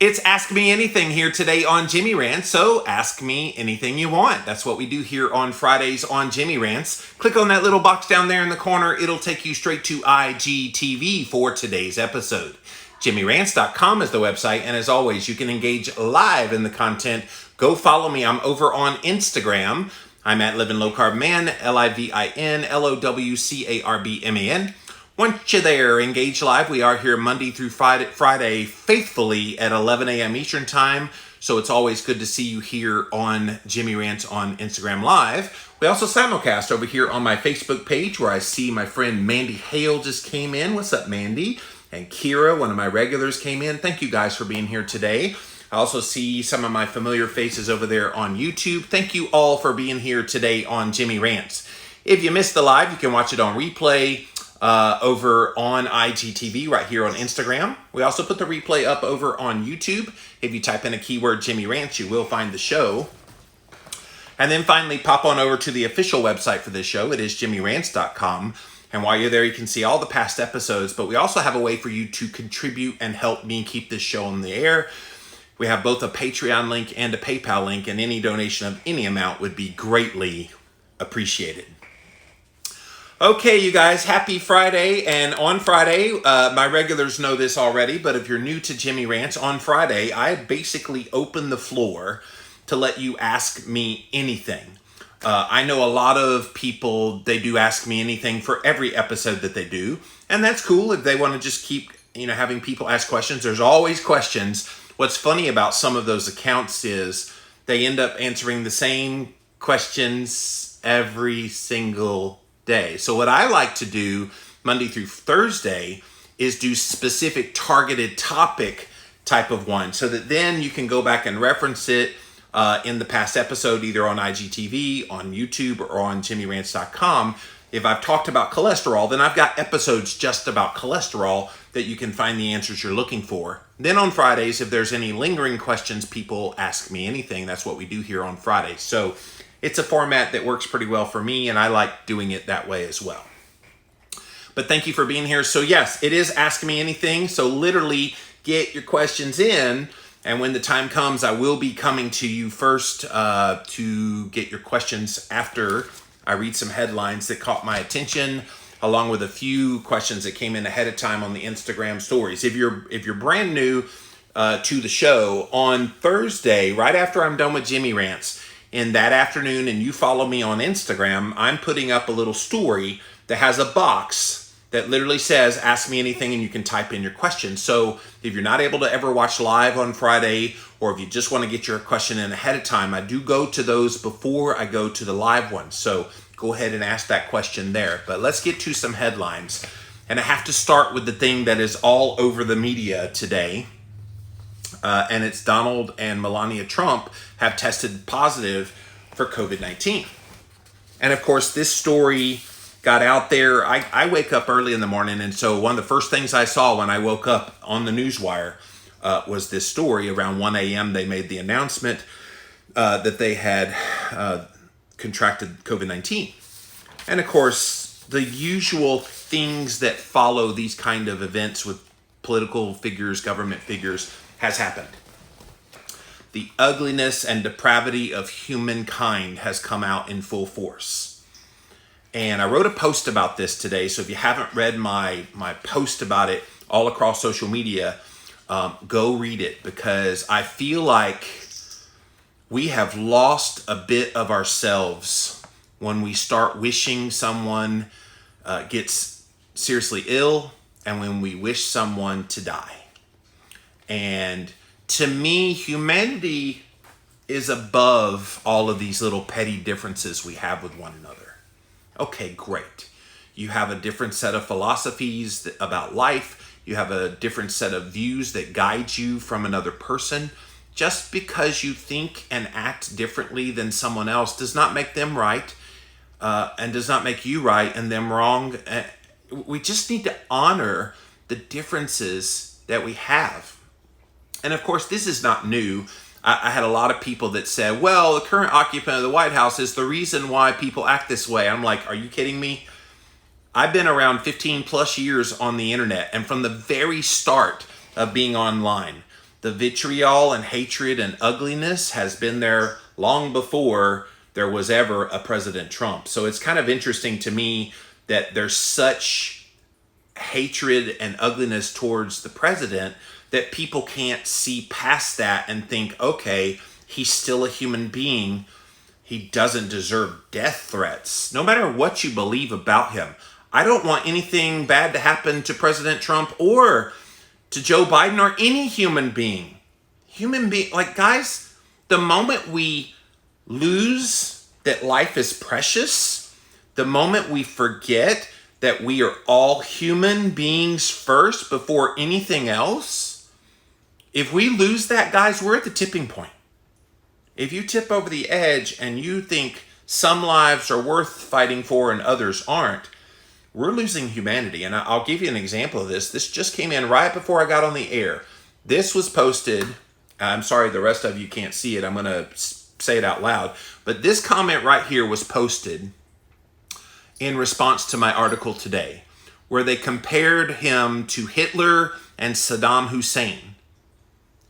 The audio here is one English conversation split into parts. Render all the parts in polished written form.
It's Ask Me Anything here today on Jimmy Rants, so ask me anything you want. That's what we do here on Fridays on Jimmy Rants. Click on that little box down there in the corner. It'll take you straight to IGTV for today's episode. JimmyRants.com is the website, and as always, you can engage live in the content. Go follow me. I'm over on Instagram. I'm at Living Low Carb Man, LIVINLOWCARBMAN. Once you're there, engage live. We are here Monday through Friday faithfully at 11 a.m. Eastern Time. So it's always good to see you here on Jimmy Rants on Instagram Live. We also simulcast over here on my Facebook page where I see my friend Mandy Hale just came in. What's up, Mandy? And Kira, one of my regulars, came in. Thank you guys for being here today. I also see some of my familiar faces over there on YouTube. Thank you all for being here today on Jimmy Rants. If you missed the live, you can watch it on replay over on IGTV right here on Instagram. We also put the replay up over on YouTube. If you type in a keyword Jimmy Rants, you will find the show. And then finally, pop on over to the official website for this show. It is JimmyRants.com. And while you're there, you can see all the past episodes. But we also have a way for you to contribute and help me keep this show on the air. We have both a Patreon link and a PayPal link, and any donation of any amount would be greatly appreciated. Okay, you guys, happy Friday. And on Friday, my regulars know this already, but if you're new to Jimmy Rants, on Friday, I basically open the floor to let you ask me anything. I know a lot of people, they do ask me anything for every episode that they do, and that's cool if they want to just keep, having people ask questions. There's always questions. What's funny about some of those accounts is they end up answering the same questions every single day. So what I like to do Monday through Thursday is do specific targeted topic type of one so that then you can go back and reference it in the past episode, either on IGTV, on YouTube, or on JimmyRants.com. If I've talked about cholesterol, then I've got episodes just about cholesterol that you can find the answers you're looking for. Then on Fridays, if there's any lingering questions, people ask me anything. That's what we do here on Fridays. So it's a format that works pretty well for me, and I like doing it that way as well. But thank you for being here. So yes, it is Ask Me Anything. So literally get your questions in, and when the time comes, I will be coming to you first to get your questions after I read some headlines that caught my attention, along with a few questions that came in ahead of time on the Instagram stories. If you're brand new to the show, on Thursday, right after I'm done with Jimmy Rants, in that afternoon, and you follow me on Instagram, I'm putting up a little story that has a box that literally says, ask me anything, and you can type in your question. So if you're not able to ever watch live on Friday, or if you just want to get your question in ahead of time, I do go to those before I go to the live ones. So go ahead and ask that question there. But let's get to some headlines. And I have to start with the thing that is all over the media today. And it's Donald and Melania Trump have tested positive for COVID-19. And of course, this story got out there. I wake up early in the morning, and so one of the first things I saw when I woke up on the newswire was this story. Around 1 a.m., they made the announcement that they had contracted COVID-19. And of course, the usual things that follow these kind of events with political figures, government figures, has happened. The ugliness and depravity of humankind has come out in full force. And I wrote a post about this today, so if you haven't read my post about it all across social media, go read it, because I feel like we have lost a bit of ourselves when we start wishing someone gets seriously ill and when we wish someone to die. And to me, humanity is above all of these little petty differences we have with one another. Okay, great. You have a different set of philosophies about life. You have a different set of views that guide you from another person. Just because you think and act differently than someone else does not make them right, and does not make you right and them wrong. We just need to honor the differences that we have. And of course, this is not new. I had a lot of people that said, well, the current occupant of the White House is the reason why people act this way. I'm like, are you kidding me? I've been around 15 plus years on the internet, and from the very start of being online, The vitriol and hatred and ugliness has been there long before there was ever a President Trump. So it's kind of interesting to me that there's such hatred and ugliness towards the president that people can't see past that and think, okay, he's still a human being. He doesn't deserve death threats, no matter what you believe about him. I don't want anything bad to happen to President Trump or to Joe Biden or any human being. Like, guys, the moment we lose that life is precious, the moment we forget that we are all human beings first before anything else, if we lose that, guys, we're at the tipping point. If you tip over the edge and you think some lives are worth fighting for and others aren't, we're losing humanity. And I'll give you an example of this. This just came in right before I got on the air. This was posted. I'm sorry, the rest of you can't see it. I'm going to say it out loud. But this comment right here was posted in response to my article today, where they compared him to Hitler and Saddam Hussein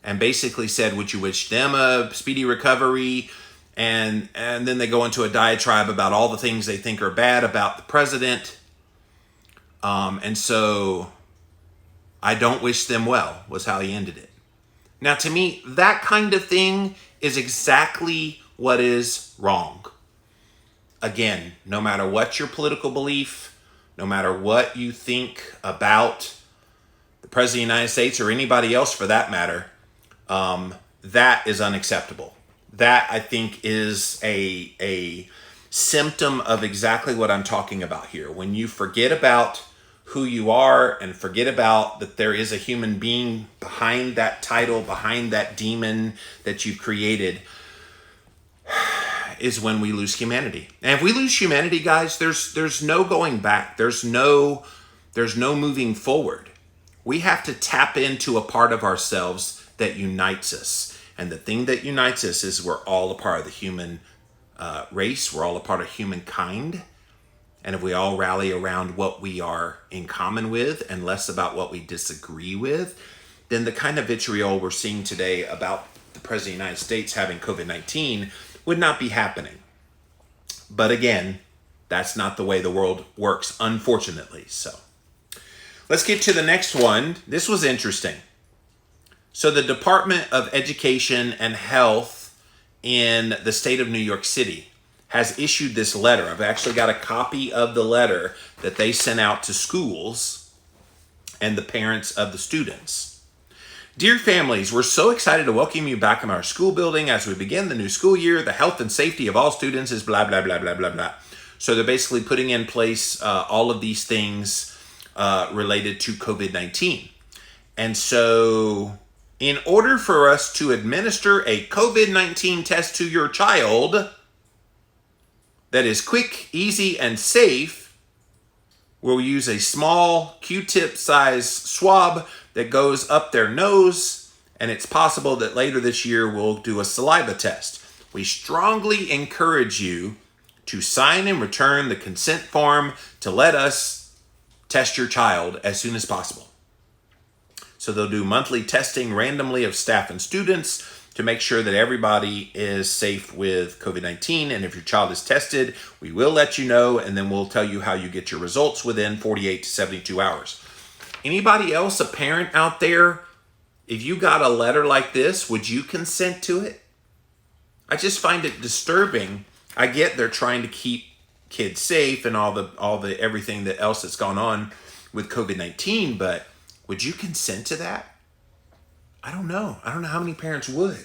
and basically said, would you wish them a speedy recovery? And then they go into a diatribe about all the things they think are bad about the president. And so I don't wish them well, was how he ended it. Now, to me, that kind of thing is exactly what is wrong. Again, no matter what your political belief, no matter what you think about the President of the United States or anybody else for that matter, that is unacceptable. That, I think, is a symptom of exactly what I'm talking about here. When you forget about who you are and forget about that there is a human being behind that title, behind that demon that you've created, is when we lose humanity. And if we lose humanity, guys, there's no going back. There's no moving forward. We have to tap into a part of ourselves that unites us. And the thing that unites us is we're all a part of the human race. We're all a part of humankind. And if we all rally around what we are in common with and less about what we disagree with, then the kind of vitriol we're seeing today about the President of the United States having COVID-19 would not be happening. But again, that's not the way the world works, unfortunately. So let's get to the next one. This was interesting. So the Department of Education and Health in the state of New York City has issued this letter. I've actually got a copy of the letter that they sent out to schools and the parents of the students. Dear families, we're so excited to welcome you back in our school building as we begin the new school year. The health and safety of all students is blah, blah, blah, blah, blah, blah. So they're basically putting in place all of these things related to COVID-19. And so in order for us to administer a COVID-19 test to your child that is quick, easy, and safe, we'll use a small Q-tip size swab that goes up their nose, and it's possible that later this year we'll do a saliva test. We strongly encourage you to sign and return the consent form to let us test your child as soon as possible. So they'll do monthly testing randomly of staff and students to make sure that everybody is safe with COVID-19. And if your child is tested, we will let you know, and then we'll tell you how you get your results within 48 to 72 hours. Anybody else, a parent out there, if you got a letter like this, would you consent to it? I just find it disturbing. I get they're trying to keep kids safe and all the everything that else that's gone on with COVID-19, but would you consent to that? I don't know. I don't know how many parents would.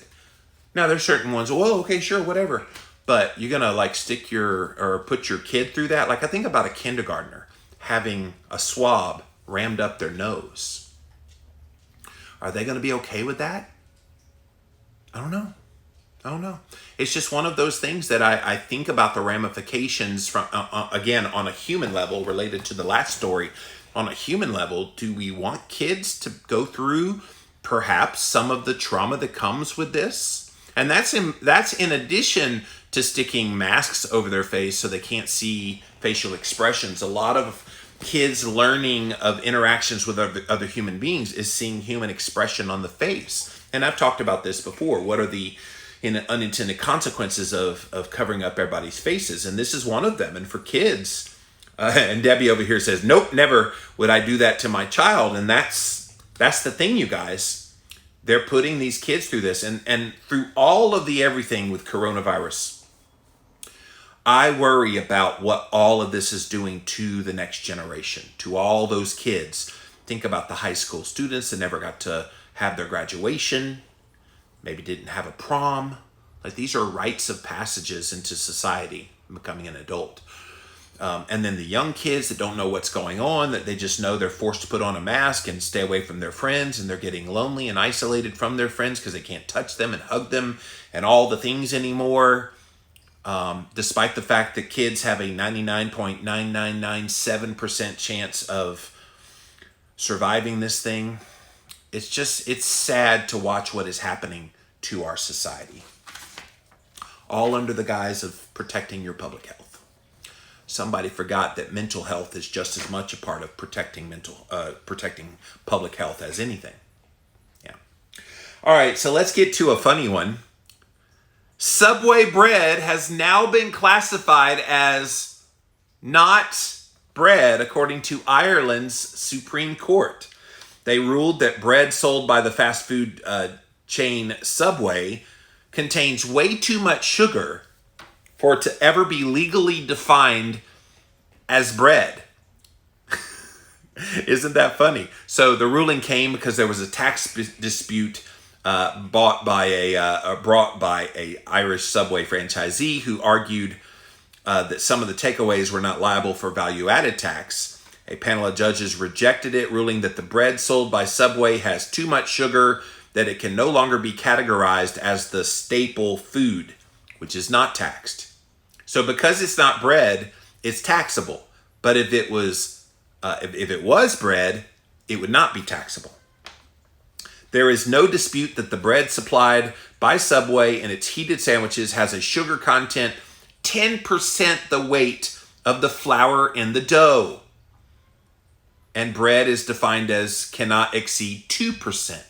Now, there's certain ones, well, okay, sure, whatever. But you're going to like put your kid through that? Like, I think about a kindergartner having a swab rammed up their nose. Are they going to be okay with that? I don't know. It's just one of those things that I think about the ramifications from, again, on a human level related to the last story. On a human level, do we want kids to go through perhaps some of the trauma that comes with this? And that's in addition to sticking masks over their face so they can't see facial expressions. A lot of kids' learning of interactions with other human beings is seeing human expression on the face. And I've talked about this before. What are the unintended consequences of covering up everybody's faces? And this is one of them. And for kids, and Debbie over here says, nope, never would I do that to my child. And that's the thing, you guys. They're putting these kids through this. And through all of the everything with coronavirus, I worry about what all of this is doing to the next generation, to all those kids. Think about the high school students that never got to have their graduation, maybe didn't have a prom. Like, these are rites of passages into society, becoming an adult. And then the young kids that don't know what's going on, that they just know they're forced to put on a mask and stay away from their friends, and they're getting lonely and isolated from their friends because they can't touch them and hug them and all the things anymore. Despite the fact that kids have a 99.9997% chance of surviving this thing, it's sad to watch what is happening to our society. All under the guise of protecting your public health. Somebody forgot that mental health is just as much a part of protecting public health as anything. Yeah. All right, so let's get to a funny one. Subway bread has now been classified as not bread, according to Ireland's Supreme Court. They ruled that bread sold by the fast food chain Subway contains way too much sugar for it to ever be legally defined as bread. Isn't that funny? So the ruling came because there was a tax dispute brought by a Irish Subway franchisee who argued that some of the takeaways were not liable for value-added tax. A panel of judges rejected it, ruling that the bread sold by Subway has too much sugar, that it can no longer be categorized as the staple food, which is not taxed. So because it's not bread, it's taxable. But if it was bread, it would not be taxable. There is no dispute that the bread supplied by Subway in its heated sandwiches has a sugar content 10% the weight of the flour in the dough. And bread is defined as cannot exceed 2%.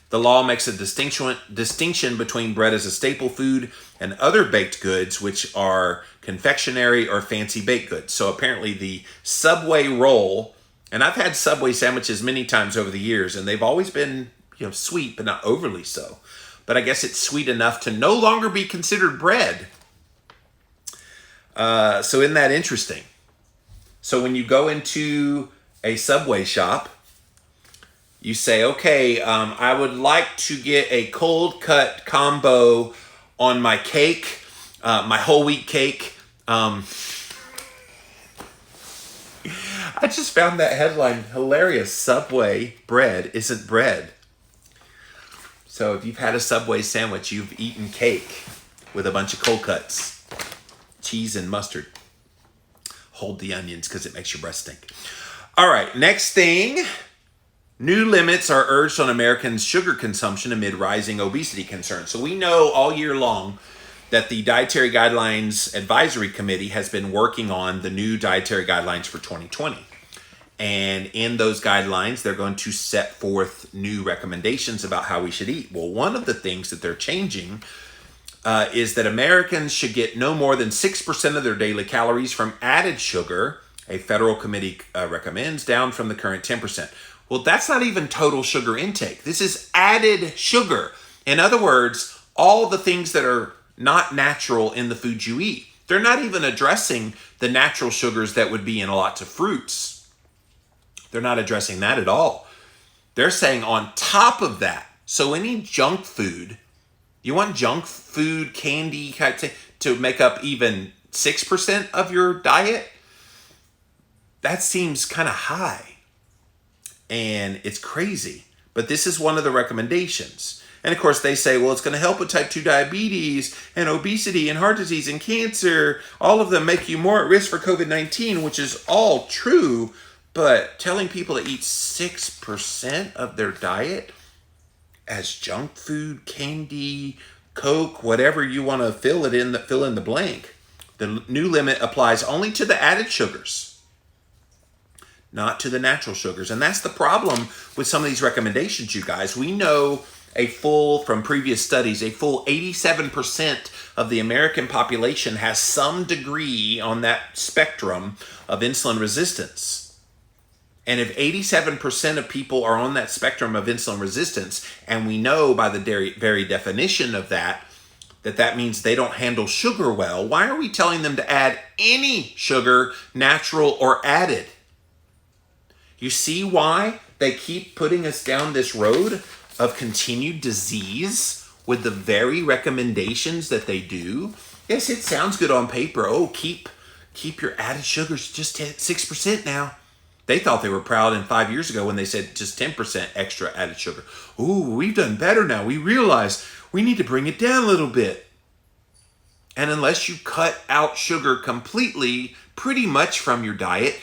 The law makes a distinction between bread as a staple food and other baked goods, which are confectionery or fancy baked goods. So apparently the Subway roll, and I've had Subway sandwiches many times over the years, and they've always been, sweet, but not overly so. But I guess it's sweet enough to no longer be considered bread. So isn't that interesting? So when you go into a Subway shop, you say, okay, I would like to get a cold cut combo on my cake, my whole wheat cake. I just found that headline hilarious. Subway bread isn't bread. So if you've had a Subway sandwich, you've eaten cake with a bunch of cold cuts, cheese and mustard. Hold the onions because it makes your breath stink. All right, next thing. New limits are urged on Americans' sugar consumption amid rising obesity concerns. So we know all year long that the Dietary Guidelines Advisory Committee has been working on the new dietary guidelines for 2020. And in those guidelines, they're going to set forth new recommendations about how we should eat. Well, one of the things that they're changing is that Americans should get no more than 6% of their daily calories from added sugar, a federal committee recommends, down from the current 10%. Well, that's not even total sugar intake. This is added sugar. In other words, all the things that are not natural in the food you eat. They're not even addressing the natural sugars that would be in lots of fruits. They're not addressing that at all. They're saying on top of that, so any junk food, you want junk food, candy, to make up even 6% of your diet? That seems kind of high. And it's crazy. But this is one of the recommendations. And of course they say, well, it's going to help with type 2 diabetes and obesity and heart disease and cancer. All of them make you more at risk for COVID-19, which is all true. But telling people to eat 6% of their diet as junk food, candy, Coke, whatever you want to fill in the blank. The new limit applies only to the added sugars. not to the natural sugars. And that's the problem with some of these recommendations, you guys. We know from previous studies, a full 87% of the American population has some degree on that spectrum of insulin resistance. And if 87% of people are on that spectrum of insulin resistance, and we know by the very definition of that means they don't handle sugar well, why are we telling them to add any sugar, natural or added? You see why they keep putting us down this road of continued disease with the very recommendations that they do? Yes, it sounds good on paper. Oh, keep your added sugars just 6% now. They thought they were proud 5 years ago when they said just 10% extra added sugar. Ooh, we've done better now. We realize we need to bring it down a little bit. And unless you cut out sugar completely, pretty much from your diet,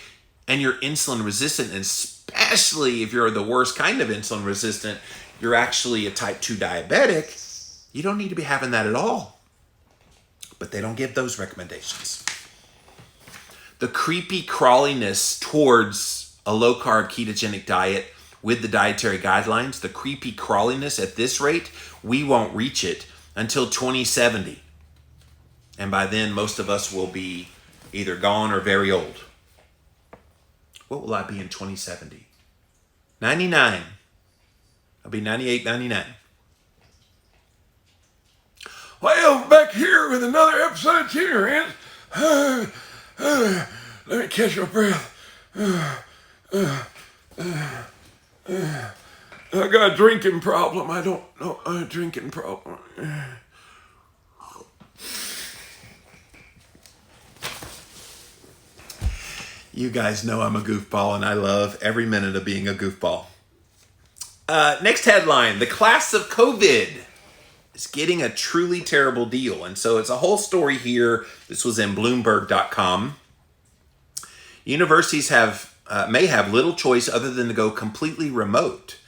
and you're insulin resistant, and especially if you're the worst kind of insulin resistant, you're actually a type 2 diabetic, you don't need to be having that at all. But they don't give those recommendations. The creepy crawliness towards a low-carb ketogenic diet with the dietary guidelines, the creepy crawliness at this rate, we won't reach it until 2070. And by then, most of us will be either gone or very old. What will I be in 2070? 99. I'll be 98, 99. Well, back here with another episode of Jimmy Rants. Let me catch my breath. I got a drinking problem. I don't know a drinking problem. You guys know I'm a goofball, and I love every minute of being a goofball. Next headline, the class of COVID is getting a truly terrible deal. And so it's a whole story here. This was in Bloomberg.com. Universities may have little choice other than to go completely remote,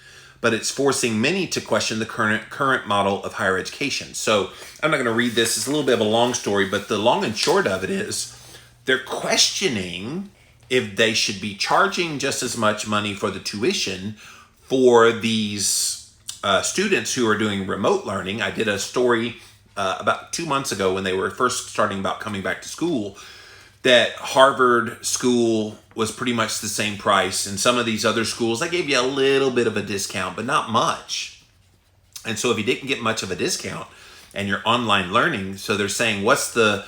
but it's forcing many to question the current model of higher education. So I'm not going to read this. It's a little bit of a long story, but the long and short of it is they're questioning if they should be charging just as much money for the tuition for these students who are doing remote learning. I did a story about 2 months ago when they were first starting about coming back to school, that Harvard school was pretty much the same price. And some of these other schools, they gave you a little bit of a discount, but not much. And so if you didn't get much of a discount and you're online learning, so they're saying, what's the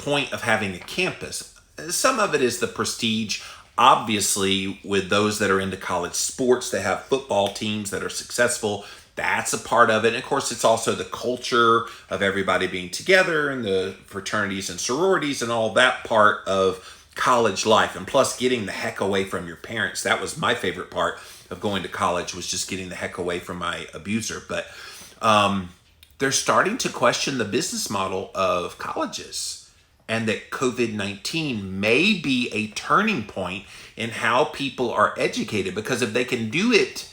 point of having a campus? Some of it is the prestige. Obviously, with those that are into college sports, they have football teams that are successful. That's a part of it. And of course, it's also the culture of everybody being together and the fraternities and sororities and all that part of college life. And plus, getting the heck away from your parents. That was my favorite part of going to college, was just getting the heck away from my abuser. But they're starting to question the business model of colleges, and that COVID-19 may be a turning point in how people are educated. Because if they can do it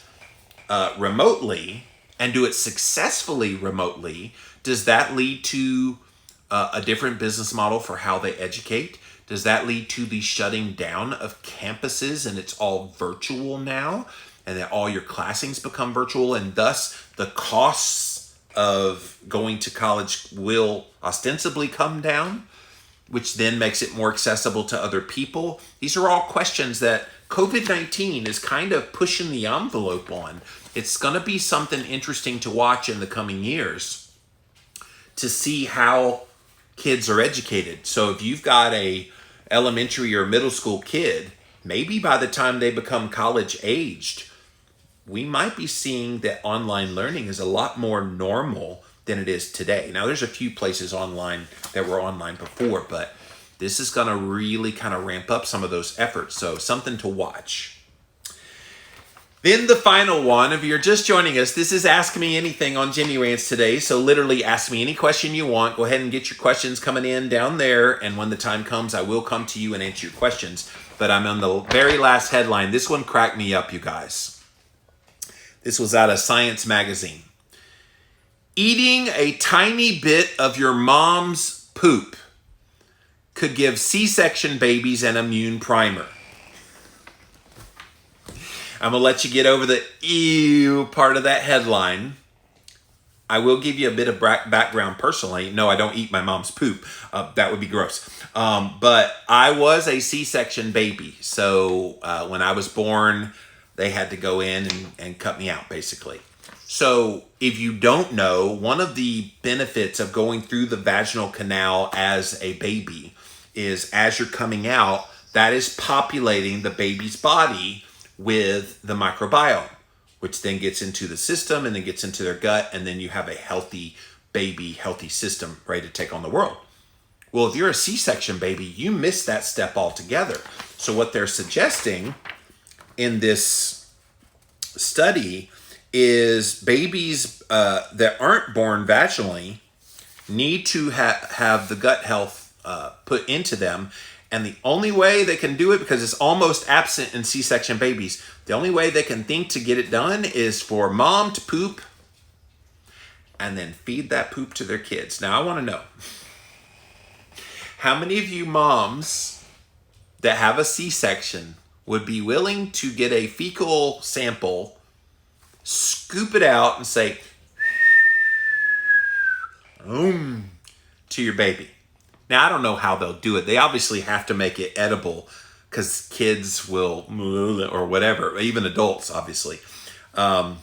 remotely and do it successfully remotely, does that lead to a different business model for how they educate? Does that lead to the shutting down of campuses and it's all virtual now, and that all your classings become virtual, and thus the costs of going to college will ostensibly come down, which then makes it more accessible to other people? These are all questions that COVID-19 is kind of pushing the envelope on. It's going to be something interesting to watch in the coming years to see how kids are educated. So if you've got a elementary or middle school kid, maybe by the time they become college aged, we might be seeing that online learning is a lot more normal than it is today. Now, there's a few places online that were online before, but this is going to really kind of ramp up some of those efforts. So something to watch. Then the final one, if you're just joining us, this is Ask Me Anything on Jimmy Rants today. So literally ask me any question you want. Go ahead and get your questions coming in down there. And when the time comes, I will come to you and answer your questions. But I'm on the very last headline. This one cracked me up, you guys. This was out of Science Magazine. Eating a tiny bit of your mom's poop could give C-section babies an immune primer. I'm going to let you get over the ew part of that headline. I will give you a bit of background personally. No, I don't eat my mom's poop. That would be gross. But I was a C-section baby. So when I was born, they had to go in and cut me out, basically. So if you don't know, one of the benefits of going through the vaginal canal as a baby is as you're coming out, that is populating the baby's body with the microbiome, which then gets into the system and then gets into their gut, and then you have a healthy baby, healthy system ready to take on the world. Well, if you're a C-section baby, you miss that step altogether. So what they're suggesting in this study is babies that aren't born vaginally need to have the gut health put into them. And the only way they can do it, because it's almost absent in C-section babies, the only way they can think to get it done is for mom to poop and then feed that poop to their kids. Now, I want to know, how many of you moms that have a C-section would be willing to get a fecal sample, scoop it out, and say, to your baby? Now, I don't know how they'll do it. They obviously have to make it edible because kids will, or whatever, even adults, obviously. But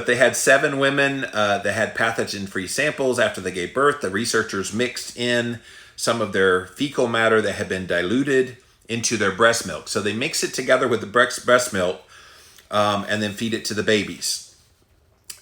they had 7 women that had pathogen-free samples after they gave birth. The researchers mixed in some of their fecal matter that had been diluted into their breast milk. So they mix it together with the breast milk and then feed it to the babies.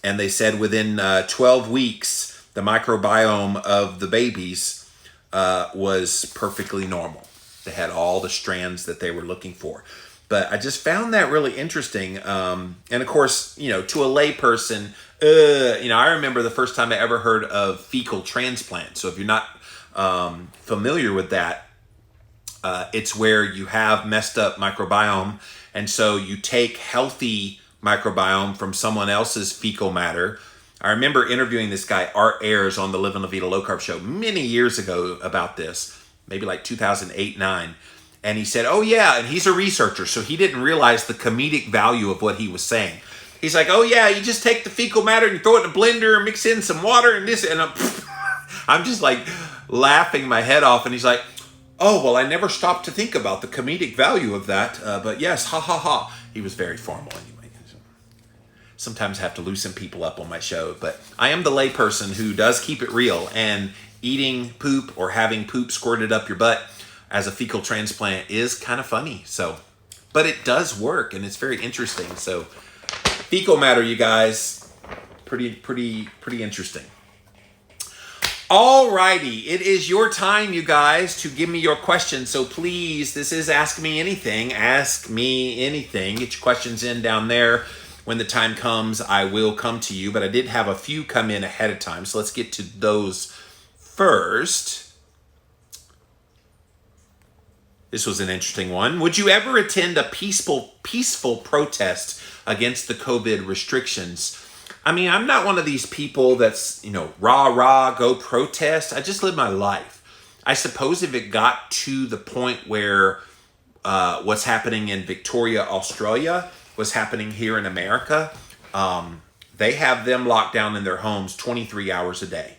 And they said within 12 weeks, the microbiome of the babies was perfectly normal. They had all the strands that they were looking for. But I just found that really interesting. And of course, to a lay person, I remember the first time I ever heard of fecal transplant. So if you're not familiar with that, it's where you have messed up microbiome. And so you take healthy microbiome from someone else's fecal matter. I remember interviewing this guy, Art Ayers, on the Living La Vida Low Carb show many years ago about this, maybe like 2008-9. And he said, oh yeah, and he's a researcher, so he didn't realize the comedic value of what he was saying. He's like, oh yeah, you just take the fecal matter and you throw it in a blender and mix in some water and this, and I'm just like laughing my head off. And he's like, oh, well, I never stopped to think about the comedic value of that, but yes, ha ha ha. He was very formal anyway. Sometimes I have to loosen people up on my show, but I am the lay person who does keep it real, and eating poop or having poop squirted up your butt as a fecal transplant is kind of funny. So, but it does work, and it's very interesting. So fecal matter, you guys, pretty interesting. Alrighty, it is your time, you guys, to give me your questions. So please, this is Ask Me Anything. Ask me anything. Get your questions in down there. When the time comes, I will come to you, but I did have a few come in ahead of time, so let's get to those first. This was an interesting one. Would you ever attend a peaceful protest against the COVID restrictions? I mean, I'm not one of these people that's, rah, go protest. I just live my life. I suppose if it got to the point where what's happening in Victoria, Australia, was happening here in America, they have them locked down in their homes 23 hours a day.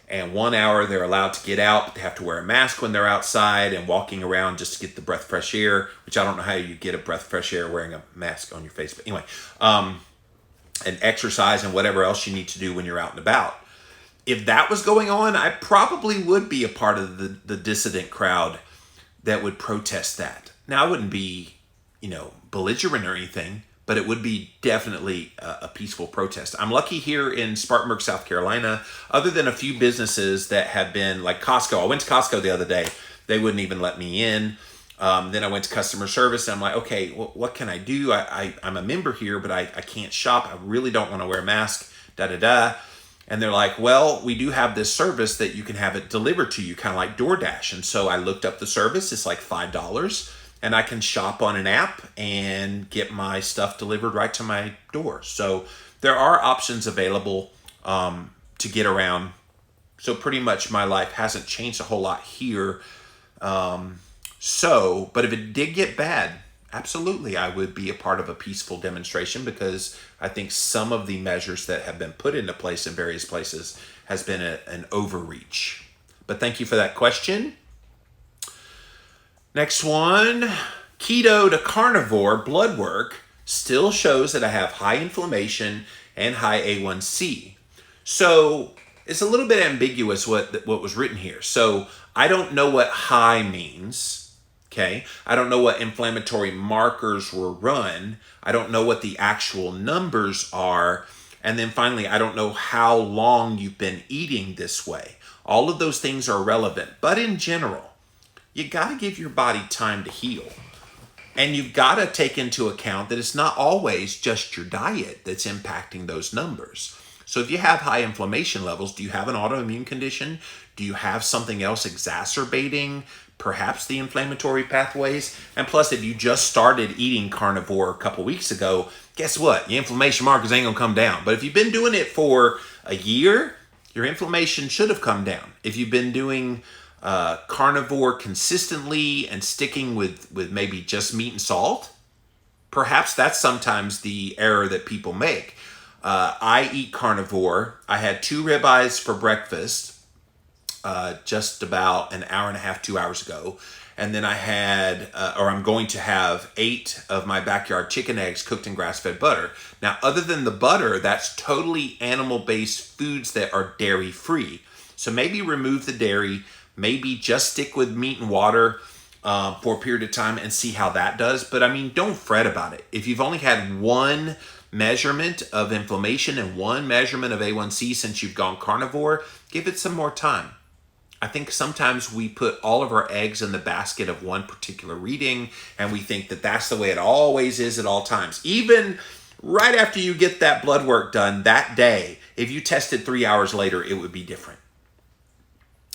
And 1 hour they're allowed to get out, but they have to wear a mask when they're outside and walking around just to get the breath of fresh air, which I don't know how you get a breath of fresh air wearing a mask on your face. But anyway, and exercise and whatever else you need to do when you're out and about. If that was going on, I probably would be a part of the dissident crowd that would protest that. Now, I wouldn't be, belligerent or anything, but it would be definitely a peaceful protest. I'm lucky here in Spartanburg, South Carolina, other than a few businesses that have been like Costco. I went to Costco the other day. They wouldn't even let me in. Then I went to customer service and I'm like, okay, well, what can I do? I'm a member here, but I can't shop. I really don't want to wear a mask, And they're like, well, we do have this service that you can have it delivered to you, kind of like DoorDash. And so I looked up the service. It's like $5. And I can shop on an app and get my stuff delivered right to my door. So there are options available to get around. So pretty much my life hasn't changed a whole lot here. But if it did get bad, Absolutely, I would be a part of a peaceful demonstration because I think some of the measures that have been put into place in various places has been an overreach. But thank you for that question. Next one, keto to carnivore blood work still shows that I have high inflammation and high A1C. So it's a little bit ambiguous what was written here. So I don't know what high means. Okay. I don't know what inflammatory markers were run. I don't know what the actual numbers are. And then finally, I don't know how long you've been eating this way. All of those things are relevant. But in general, you got to give your body time to heal. And you've got to take into account that it's not always just your diet that's impacting those numbers. So if you have high inflammation levels, do you have an autoimmune condition? Do you have something else exacerbating perhaps the inflammatory pathways? And plus, if you just started eating carnivore a couple weeks ago, guess what? Your inflammation markers ain't gonna come down. But if you've been doing it for a year, your inflammation should have come down. If you've been doing carnivore consistently and sticking with maybe just meat and salt, perhaps that's sometimes the error that people make. I eat carnivore. I had 2 ribeyes for breakfast just about an hour and a half, 2 hours ago. And then I had, or I'm going to have 8 of my backyard chicken eggs cooked in grass-fed butter. Now, other than the butter, that's totally animal-based foods that are dairy-free. So maybe remove the dairy, maybe just stick with meat and water for a period of time and see how that does. But I mean, don't fret about it. If you've only had one measurement of inflammation and one measurement of A1C since you've gone carnivore, give it some more time. I think sometimes we put all of our eggs in the basket of one particular reading, and we think that that's the way it always is at all times. Even right after you get that blood work done that day, if you tested 3 hours later, it would be different.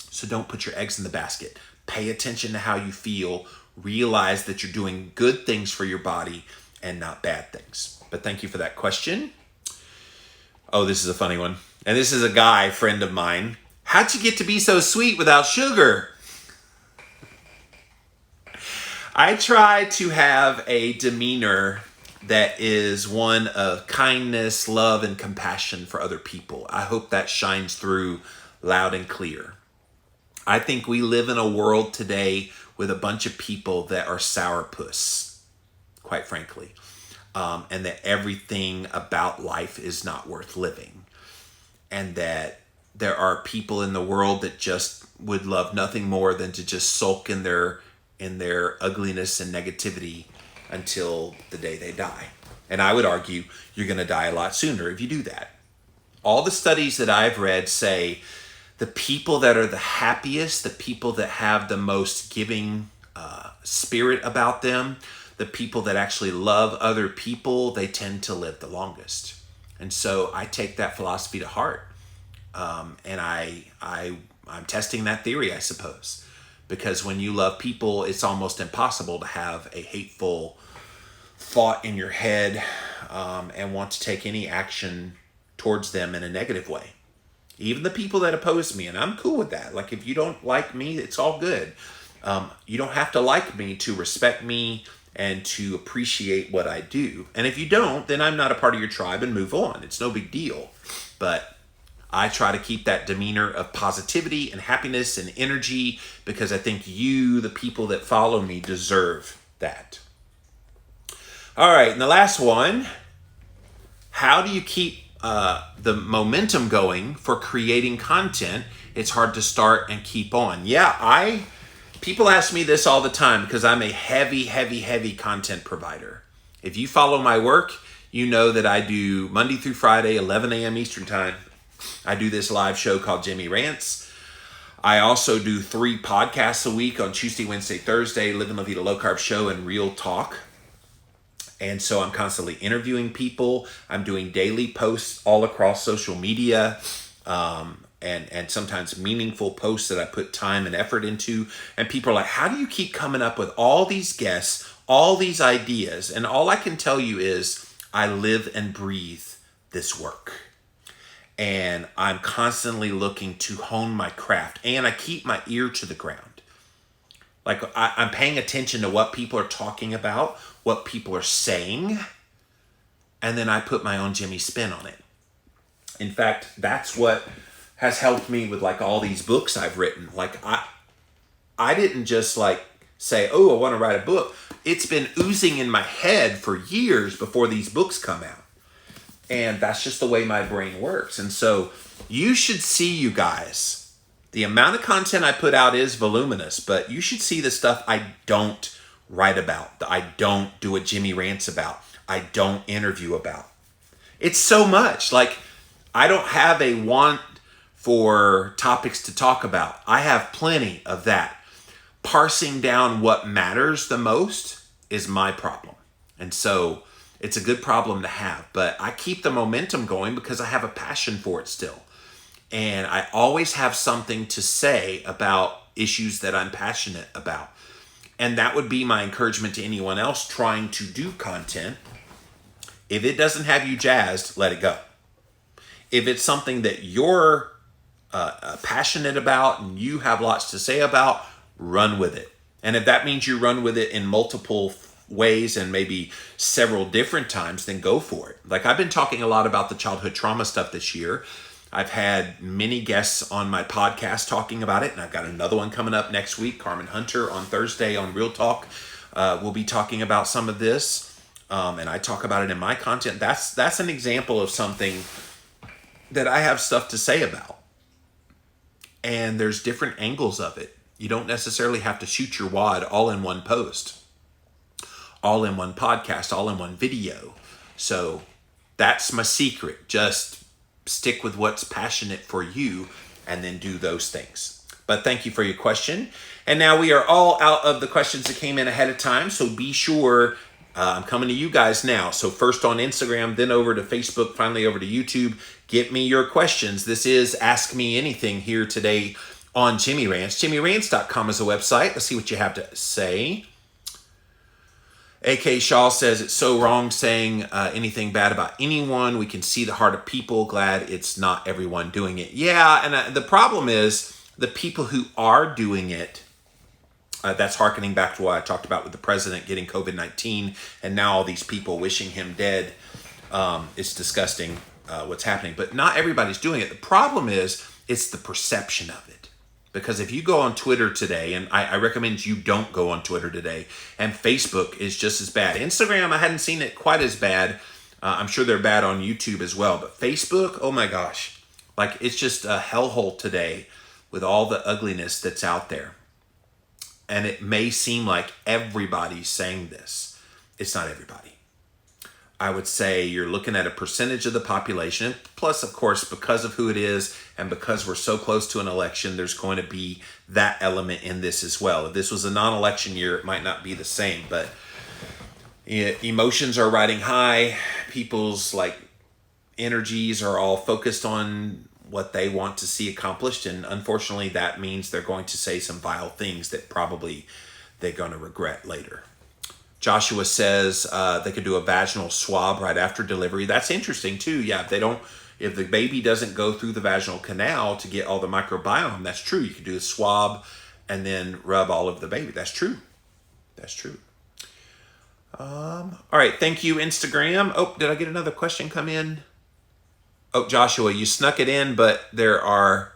So don't put your eggs in the basket. Pay attention to how you feel. Realize that you're doing good things for your body and not bad things. But thank you for that question. Oh, this is a funny one. And this is a guy friend of mine. How'd you get to be so sweet without sugar? I try to have a demeanor that is one of kindness, love, and compassion for other people. I hope that shines through loud and clear. I think we live in a world today with a bunch of people that are sourpuss, quite frankly, and that everything about life is not worth living, and that there are people in the world that just would love nothing more than to just sulk in their ugliness and negativity until the day they die. And I would argue you're going to die a lot sooner if you do that. All the studies that I've read say the people that are the happiest, the people that have the most giving spirit about them, the people that actually love other people, they tend to live the longest. And so I take that philosophy to heart. And I'm testing that theory, I suppose, because when you love people, it's almost impossible to have a hateful thought in your head and want to take any action towards them in a negative way. Even the people that oppose me, and I'm cool with that. Like, if you don't like me, it's all good. You don't have to like me to respect me and to appreciate what I do. And if you don't, then I'm not a part of your tribe and move on. It's no big deal. But I try to keep that demeanor of positivity and happiness and energy because I think you, the people that follow me, deserve that. All right, and the last one, how do you keep the momentum going for creating content? It's hard to start and keep on. Yeah, people ask me this all the time because I'm a heavy content provider. If you follow my work, you know that I do Monday through Friday, 11 a.m. Eastern Time. I do this live show called Jimmy Rants. I also do 3 podcasts a week on Tuesday, Wednesday, Thursday, Living La Vida Low Carb Show and Real Talk. And so I'm constantly interviewing people. I'm doing daily posts all across social media and sometimes meaningful posts that I put time and effort into. And people are like, how do you keep coming up with all these guests, all these ideas? And all I can tell you is I live and breathe this work. And I'm constantly looking to hone my craft. And I keep my ear to the ground. Like I'm paying attention to what people are talking about, what people are saying, and then I put my own Jimmy spin on it. In fact, that's what has helped me with like all these books I've written. Like I didn't just like say, oh, I want to write a book. It's been oozing in my head for years before these books come out. And that's just the way my brain works. And so you should see, you guys, the amount of content I put out is voluminous, but you should see the stuff I don't write about, that I don't do a Jimmy Rants about, I don't interview about. It's so much. Like, I don't have a want for topics to talk about. I have plenty of that. Parsing down what matters the most is my problem. And so it's a good problem to have, but I keep the momentum going because I have a passion for it still. And I always have something to say about issues that I'm passionate about. And that would be my encouragement to anyone else trying to do content. If it doesn't have you jazzed, let it go. If it's something that you're passionate about and you have lots to say about, run with it. And if that means you run with it in multiple ways and maybe several different times, then go for it. Like, I've been talking a lot about the childhood trauma stuff this year. I've had many guests on my podcast talking about it, and I've got another one coming up next week. Carmen Hunter on Thursday on Real Talk will be talking about some of this, and I talk about it in my content. That's an example of something that I have stuff to say about, and there's different angles of it. You don't necessarily have to shoot your wad all in one post, all in one podcast, all in one video. So that's my secret. Just stick with what's passionate for you and then do those things. But thank you for your question. And now we are all out of the questions that came in ahead of time. So be sure, I'm coming to you guys now. So first on Instagram, then over to Facebook, finally over to YouTube. Get me your questions. This is Ask Me Anything here today on Jimmy Rants. JimmyRants.com is a website. Let's see what you have to say. A.K. Shaw says, it's so wrong saying anything bad about anyone. We can see the heart of people. Glad it's not everyone doing it. Yeah, and the problem is the people who are doing it, that's hearkening back to what I talked about with the president getting COVID-19 and now all these people wishing him dead. It's disgusting what's happening. But not everybody's doing it. The problem is it's the perception of it. Because if you go on Twitter today, and I recommend you don't go on Twitter today, and Facebook is just as bad. Instagram, I hadn't seen it quite as bad. I'm sure they're bad on YouTube as well. But Facebook, oh my gosh. Like, it's just a hellhole today with all the ugliness that's out there. And it may seem like everybody's saying this. It's not everybody. I would say you're looking at a percentage of the population. Plus, of course, because of who it is and because we're so close to an election, there's going to be that element in this as well. If this was a non-election year, it might not be the same. But emotions are riding high. People's energies are all focused on what they want to see accomplished. And unfortunately, that means they're going to say some vile things that probably they're going to regret later. Joshua says they could do a vaginal swab right after delivery. That's interesting too. Yeah, if the baby doesn't go through the vaginal canal to get all the microbiome, that's true. You could do a swab and then rub all over the baby. That's true. That's true. All right. Thank you, Instagram. Oh, did I get another question come in? Oh, Joshua, you snuck it in, but I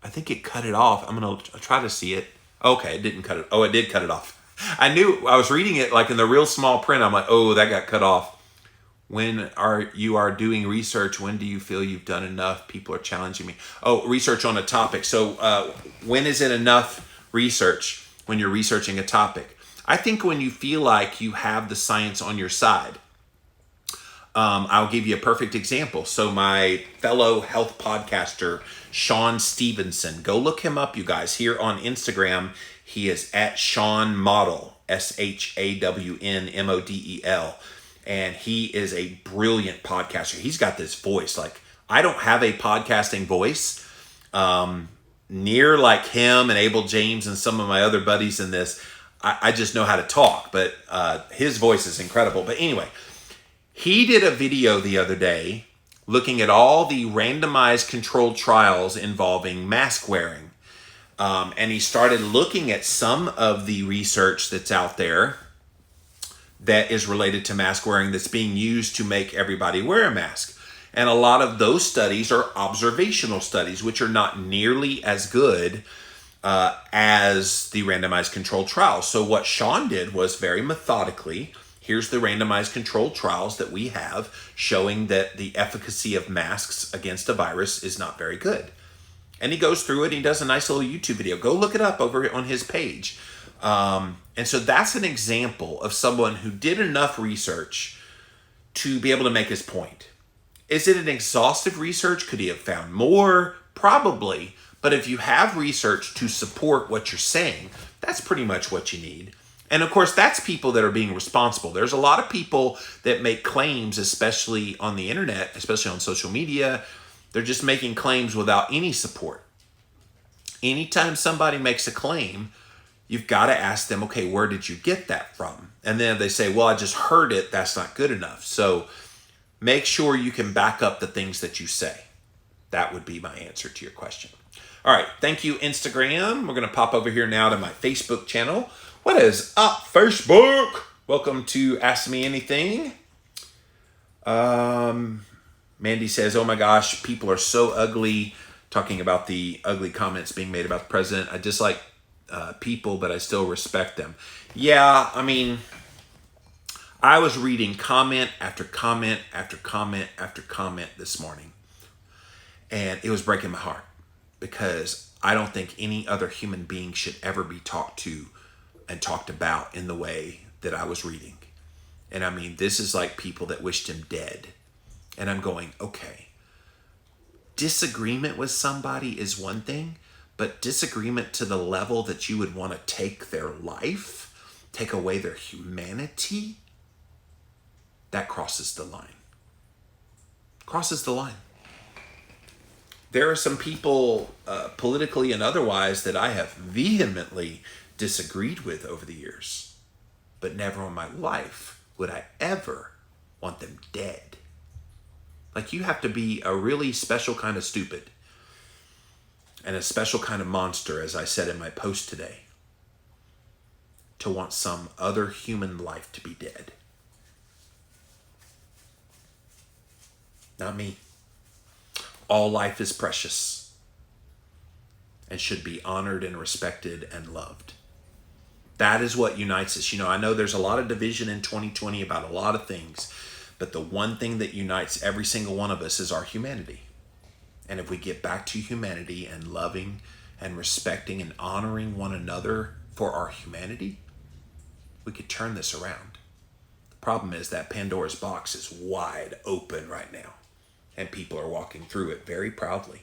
think it cut it off. I'm going to try to see it. Okay, it didn't cut it. Oh, it did cut it off. I knew I was reading it like in the real small print. I'm like, oh, that got cut off. When you are doing research, when do you feel you've done enough? People are challenging me. Oh, research on a topic. So when is it enough research when you're researching a topic? I think when you feel like you have the science on your side. I'll give you a perfect example. So my fellow health podcaster, Sean Stevenson, go look him up, you guys, here on Instagram. He is at Sean Model, ShawnModel. And he is a brilliant podcaster. He's got this voice. Like, I don't have a podcasting voice near like him and Abel James and some of my other buddies in this. I just know how to talk, but his voice is incredible. But anyway, he did a video the other day looking at all the randomized controlled trials involving mask wearing. And he started looking at some of the research that's out there that is related to mask wearing that's being used to make everybody wear a mask. And a lot of those studies are observational studies, which are not nearly as good as the randomized controlled trials. So what Sean did was very methodically, here's the randomized controlled trials that we have showing that the efficacy of masks against a virus is not very good. And he goes through it. He does a nice little YouTube video. Go look it up over on his page. And so that's an example of someone who did enough research to be able to make his point. Is it an exhaustive research? Could he have found more? Probably. But if you have research to support what you're saying, that's pretty much what you need. And of course, that's people that are being responsible. There's a lot of people that make claims, especially on the internet, especially on social media. They're just making claims without any support. Anytime somebody makes a claim, you've got to ask them, okay, where did you get that from? And then if they say, well, I just heard it, that's not good enough. So make sure you can back up the things that you say. That would be my answer to your question. All right, thank you, Instagram. We're going to pop over here now to my Facebook channel. What is up, Facebook? Welcome to Ask Me Anything. Mandy says, oh my gosh, people are so ugly, talking about the ugly comments being made about the president. I dislike people, but I still respect them. Yeah, I mean, I was reading comment after comment after comment after comment this morning, and it was breaking my heart because I don't think any other human being should ever be talked to and talked about in the way that I was reading. And I mean, this is like people that wished him dead. And I'm going, okay, disagreement with somebody is one thing, but disagreement to the level that you would want to take their life, take away their humanity, that crosses the line. Crosses the line. There are some people, politically and otherwise, that I have vehemently disagreed with over the years, but never in my life would I ever want them dead. Like, you have to be a really special kind of stupid and a special kind of monster, as I said in my post today, to want some other human life to be dead. Not me. All life is precious and should be honored and respected and loved. That is what unites us. You know, I know there's a lot of division in 2020 about a lot of things, but the one thing that unites every single one of us is our humanity. And if we get back to humanity and loving and respecting and honoring one another for our humanity, we could turn this around. The problem is that Pandora's box is wide open right now, and people are walking through it very proudly,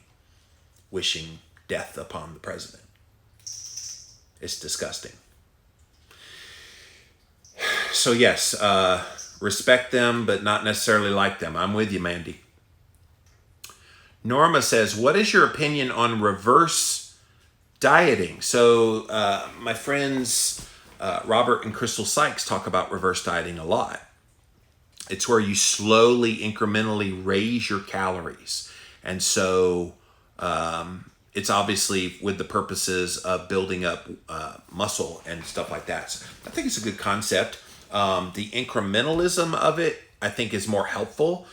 wishing death upon the president. It's disgusting. So yes, respect them, but not necessarily like them. I'm with you, Mandy. Norma says, what is your opinion on reverse dieting? So my friends Robert and Crystal Sykes talk about reverse dieting a lot. It's where you slowly, incrementally raise your calories. And so it's obviously with the purposes of building up muscle and stuff like that. So I think it's a good concept. The incrementalism of it, I think, is more helpful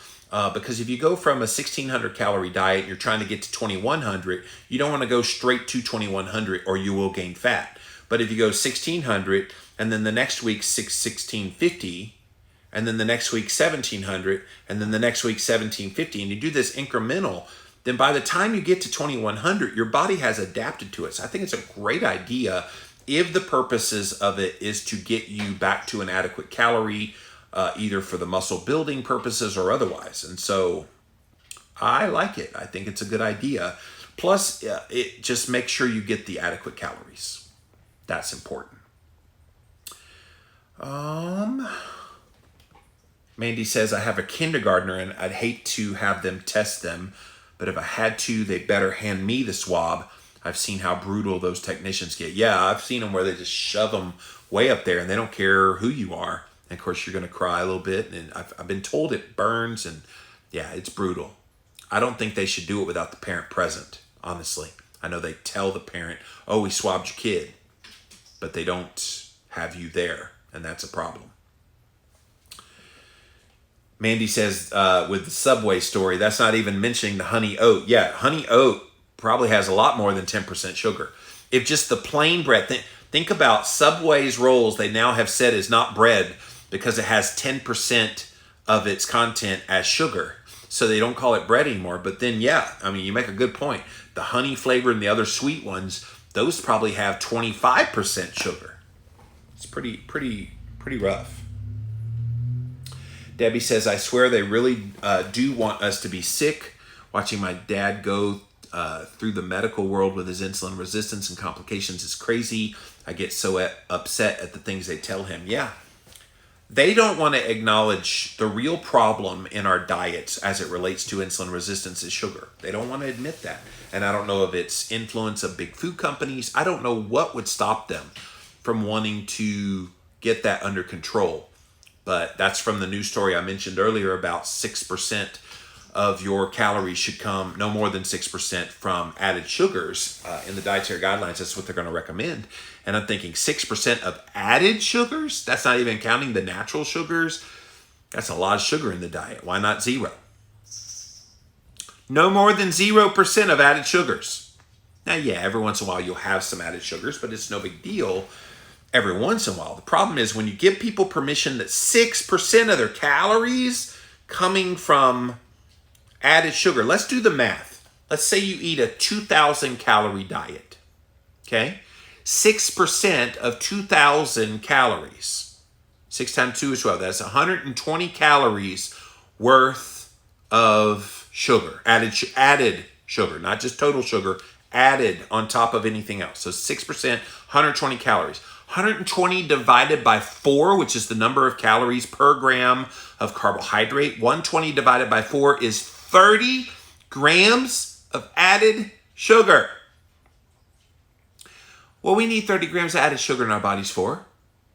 because if you go from a 1,600 calorie diet, you're trying to get to 2,100, you don't want to go straight to 2,100 or you will gain fat. But if you go 1,600 and then the next week 1,650, and then the next week 1,700, and then the next week 1,750, and you do this incremental, then by the time you get to 2,100, your body has adapted to it. So I think it's a great idea if the purposes of it is to get you back to an adequate calorie, either for the muscle building purposes or otherwise. And so I like it. I think it's a good idea. Plus, it just makes sure you get the adequate calories. That's important. Mandy says, I have a kindergartner and I'd hate to have them test them, but if I had to, they better hand me the swab. I've seen how brutal those technicians get. Yeah, I've seen them where they just shove them way up there and they don't care who you are. And of course, you're going to cry a little bit. And I've been told it burns and yeah, it's brutal. I don't think they should do it without the parent present, honestly. I know they tell the parent, oh, we swabbed your kid, but they don't have you there, and that's a problem. Mandy says, with the Subway story, that's not even mentioning the honey oat. Yeah, honey oat probably has a lot more than 10% sugar. If just the plain bread, think about Subway's rolls, they now have said is not bread because it has 10% of its content as sugar. So they don't call it bread anymore. But then, yeah, I mean, you make a good point. The honey flavor and the other sweet ones, those probably have 25% sugar. It's pretty rough. Debbie says, I swear they really do want us to be sick. Watching my dad go through the medical world with his insulin resistance and complications is crazy. I get so upset at the things they tell him. Yeah. They don't want to acknowledge the real problem in our diets as it relates to insulin resistance is sugar. They don't want to admit that. And I don't know if it's influence of big food companies. I don't know what would stop them from wanting to get that under control. But that's from the news story I mentioned earlier about 6% of your calories should come, no more than 6% from added sugars in the dietary guidelines. That's what they're going to recommend. And I'm thinking 6% of added sugars? That's not even counting the natural sugars. That's a lot of sugar in the diet. Why not 0? No more than 0% of added sugars. Now, yeah, every once in a while you'll have some added sugars, but it's no big deal. Every once in a while. The problem is when you give people permission that 6% of their calories coming from added sugar. Let's do the math. Let's say you eat a 2,000 calorie diet. Okay? 6% of 2,000 calories. 6 times 2 is 12. That's 120 calories worth of sugar. Added sugar, not just total sugar. Added on top of anything else. So 6%, 120 calories. 120 divided by 4, which is the number of calories per gram of carbohydrate. 120 divided by 4 is 30 grams of added sugar. Well, we need 30 grams of added sugar in our bodies for.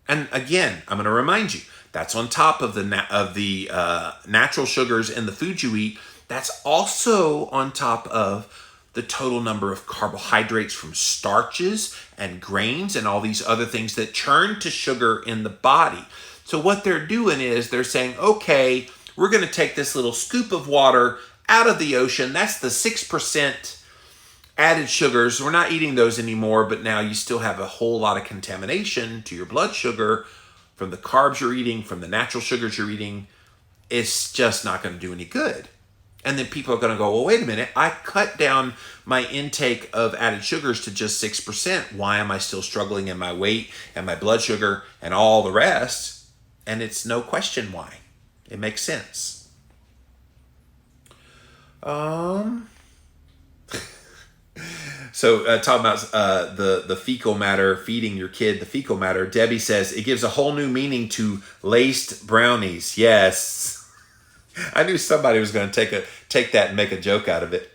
And again, I'm going to remind you, that's on top of the natural sugars in the food you eat. That's also on top of the total number of carbohydrates from starches and grains and all these other things that turn to sugar in the body. So what they're doing is they're saying, okay, we're going to take this little scoop of water out of the ocean. That's the 6% added sugars. We're not eating those anymore, but now you still have a whole lot of contamination to your blood sugar from the carbs you're eating, from the natural sugars you're eating. It's just not going to do any good. And then people are going to go, well, wait a minute. I cut down my intake of added sugars to just 6%. Why am I still struggling in my weight and my blood sugar and all the rest? And it's no question why. It makes sense. So talking about the fecal matter, feeding your kid the fecal matter, Debbie says it gives a whole new meaning to laced brownies. Yes. I knew somebody was going to take that and make a joke out of it.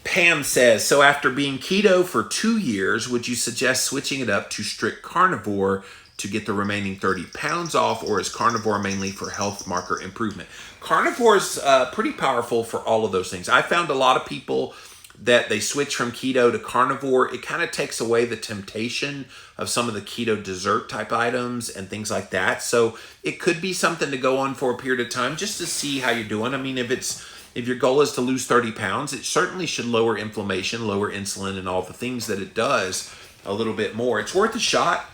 Pam says, so after being keto for 2 years, would you suggest switching it up to strict carnivore to get the remaining 30 pounds off, or is carnivore mainly for health marker improvement? Carnivore is pretty powerful for all of those things. I found a lot of people that they switch from keto to carnivore. It kind of takes away the temptation of some of the keto dessert type items and things like that. So it could be something to go on for a period of time just to see how you're doing. I mean, if your goal is to lose 30 pounds, it certainly should lower inflammation, lower insulin, and all the things that it does a little bit more. It's worth a shot,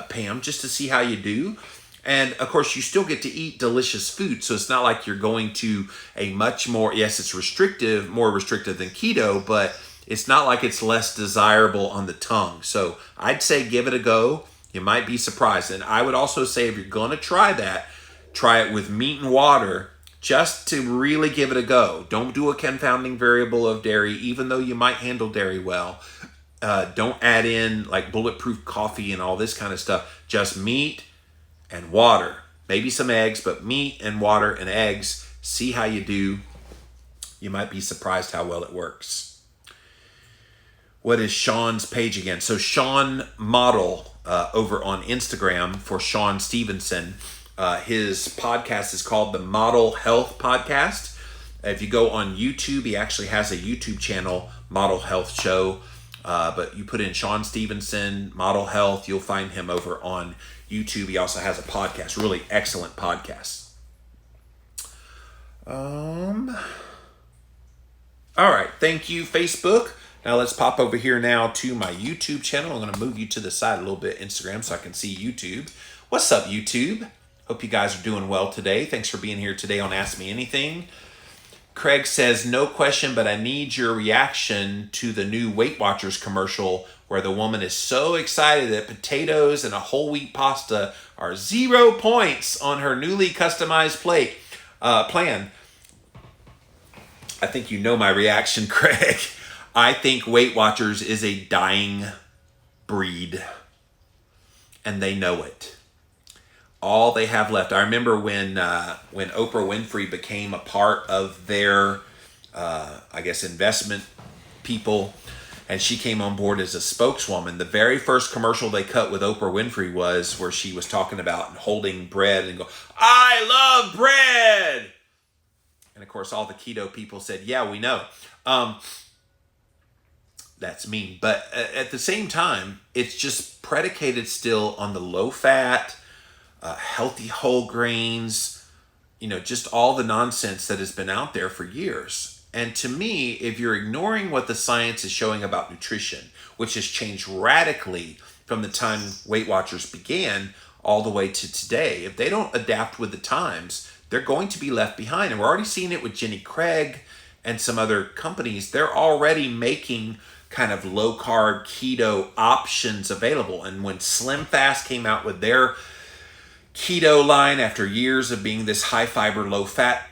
Pam, just to see how you do. And of course, you still get to eat delicious food. So it's not like you're going to a much more, yes, it's restrictive, more restrictive than keto, but it's not like it's less desirable on the tongue. So I'd say give it a go. You might be surprised. And I would also say if you're going to try that, try it with meat and water just to really give it a go. Don't do a confounding variable of dairy, even though you might handle dairy well. Don't add in like bulletproof coffee and all this kind of stuff. Just meat and water, maybe some eggs, but meat and water and eggs. See how you do. You might be surprised how well it works. What is Sean's page again? So Sean Model over on Instagram for Sean Stevenson. His podcast is called the Model Health Podcast. If you go on YouTube, he actually has a YouTube channel, Model Health Show. But you put in Sean Stevenson, Model Health, you'll find him over on YouTube. He also has a podcast, really excellent podcast. All right, thank you, Facebook. Now let's pop over here now to my YouTube channel. I'm going to move you to the side a little bit, Instagram, so I can see YouTube. What's up, YouTube? Hope you guys are doing well today. Thanks for being here today on Ask Me Anything. Craig says, no question, but I need your reaction to the new Weight Watchers commercial where the woman is so excited that potatoes and a whole wheat pasta are 0 points on her newly customized plan. I think you know my reaction, Craig. I think Weight Watchers is a dying breed, and they know it. All they have left. I remember when Oprah Winfrey became a part of their, investment people, and she came on board as a spokeswoman. The very first commercial they cut with Oprah Winfrey was where she was talking about holding bread and go, "I love bread." And of course, all the keto people said, "Yeah, we know." That's mean. But at the same time, it's just predicated still on the low fat, healthy whole grains, just all the nonsense that has been out there for years. And to me, if you're ignoring what the science is showing about nutrition, which has changed radically from the time Weight Watchers began all the way to today, if they don't adapt with the times, they're going to be left behind. And we're already seeing it with Jenny Craig and some other companies. They're already making kind of low carb keto options available. And when Slim Fast came out with their keto line after years of being this high fiber, low fat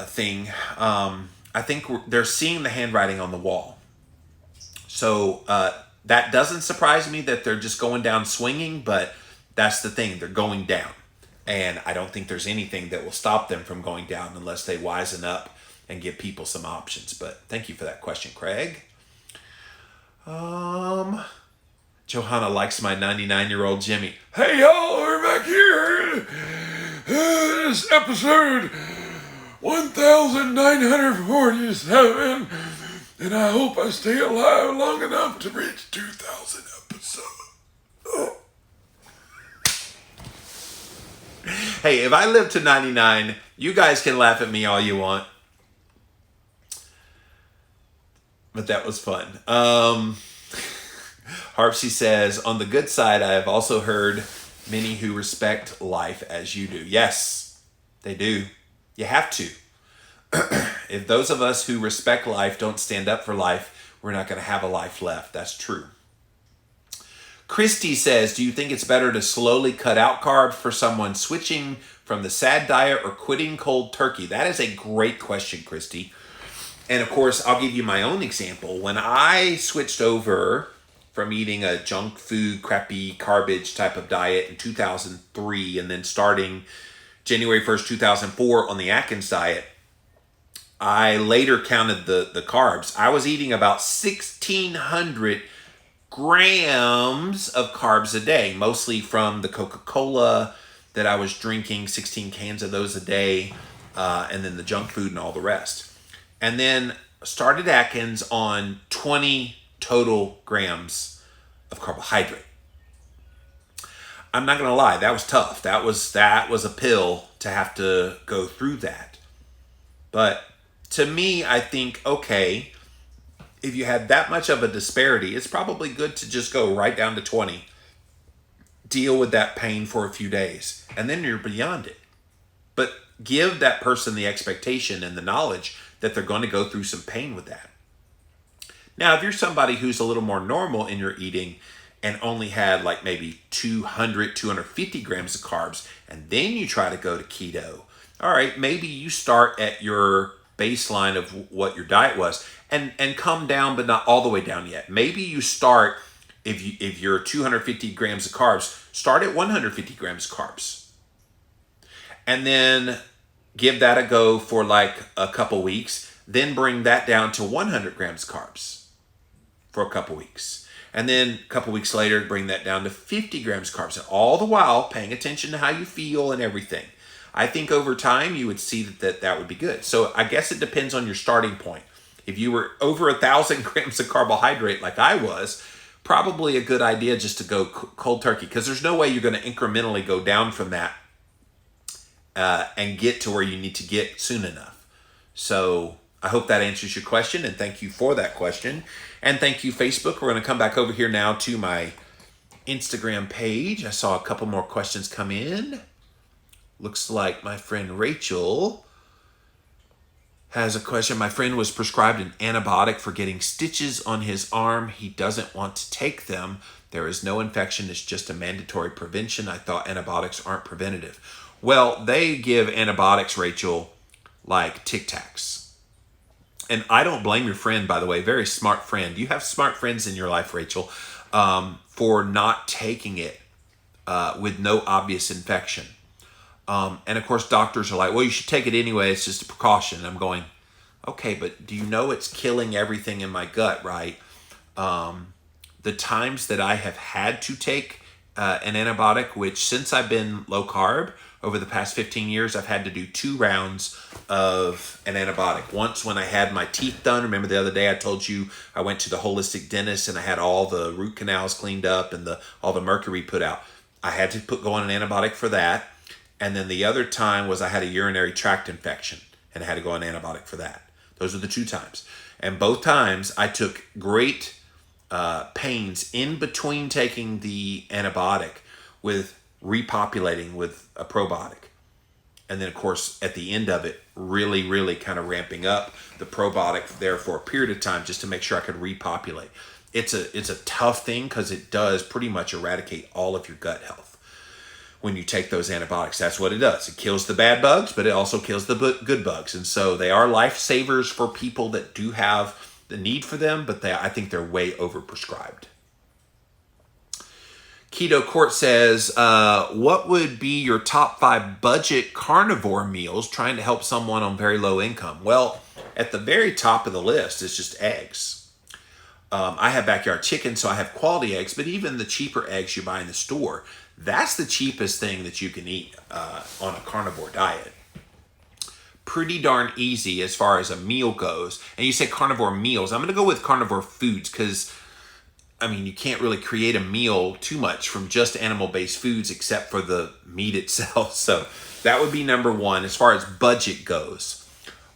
thing, I think they're seeing the handwriting on the wall. So that doesn't surprise me that they're just going down swinging, but that's the thing, they're going down. And I don't think there's anything that will stop them from going down unless they wisen up and give people some options. But thank you for that question, Craig. Johanna likes my 99-year-old Jimmy. Hey y'all, we're back here. This episode 1947, and I hope I stay alive long enough to reach 2,000 episodes. Oh. Hey, if I live to 99, you guys can laugh at me all you want. But that was fun. Harpsy says, on the good side, I have also heard many who respect life as you do. Yes, they do. You have to. If those of us who respect life don't stand up for life, we're not going to have a life left. That's true. Christy says, do you think it's better to slowly cut out carbs for someone switching from the SAD diet or quitting cold turkey? That is a great question, Christy. And of course, I'll give you my own example. When I switched over from eating a junk food, crappy garbage type of diet in 2003, and then starting January 1st, 2004 on the Atkins diet, I later counted the carbs. I was eating about 1,600 grams of carbs a day, mostly from the Coca-Cola that I was drinking, 16 cans of those a day, and then the junk food and all the rest. And then started Atkins on 20 total grams of carbohydrate. I'm not going to lie, that was tough. That was a pill to have to go through that. But to me, I think, okay, if you had that much of a disparity, it's probably good to just go right down to 20. Deal with that pain for a few days, and then you're beyond it. But give that person the expectation and the knowledge that they're going to go through some pain with that. Now, if you're somebody who's a little more normal in your eating and only had like maybe 200, 250 grams of carbs, and then you try to go to keto, all right, maybe you start at your baseline of what your diet was and come down, but not all the way down yet. Maybe you start, if you're 250 grams of carbs, start at 150 grams of carbs. And then give that a go for like a couple weeks, then bring that down to 100 grams carbs for a couple weeks. And then a couple weeks later, bring that down to 50 grams carbs. And all the while paying attention to how you feel and everything. I think over time you would see that would be good. So I guess it depends on your starting point. if you were over 1,000 grams of carbohydrate like I was, probably a good idea just to go cold turkey, because there's no way you're going to incrementally go down from that and get to where you need to get soon enough. So I hope that answers your question, and thank you for that question. And thank you, Facebook. We're going to come back over here now to my Instagram page. I saw a couple more questions come in. Looks like my friend Rachel has a question. My friend was prescribed an antibiotic for getting stitches on his arm. He doesn't want to take them. There is no infection. It's just a mandatory prevention. I thought antibiotics aren't preventative. Well, they give antibiotics, Rachel, like Tic Tacs. And I don't blame your friend, by the way. Very smart friend. You have smart friends in your life, Rachel, for not taking it with no obvious infection. And of course, doctors are like, well, you should take it anyway. It's just a precaution. And I'm going, okay, but do you know it's killing everything in my gut, right? The times that I have had to take an antibiotic, which since I've been low carb over the past 15 years, I've had to do 2 rounds of an antibiotic. Once when I had my teeth done. Remember the other day I told you I went to the holistic dentist and I had all the root canals cleaned up and all the mercury put out. I had to go on an antibiotic for that. And then the other time was I had a urinary tract infection and I had to go on an antibiotic for that. Those are the 2 times. And both times I took great pains in between taking the antibiotic with repopulating with a probiotic. And then, of course, at the end of it, really, really kind of ramping up the probiotic there for a period of time just to make sure I could repopulate. It's a tough thing because it does pretty much eradicate all of your gut health. When you take those antibiotics, that's what it does. It kills the bad bugs, but it also kills the good bugs. And so they are lifesavers for people that do have the need for them, but I think they're way overprescribed. Keto Court says, what would be your top 5 budget carnivore meals trying to help someone on very low income? Well, at the very top of the list is just eggs. I have backyard chicken, so I have quality eggs, but even the cheaper eggs you buy in the store, that's the cheapest thing that you can eat on a carnivore diet. Pretty darn easy as far as a meal goes. And you say carnivore meals. I'm going to go with carnivore foods because, I mean, you can't really create a meal too much from just animal-based foods except for the meat itself. So that would be number 1 as far as budget goes.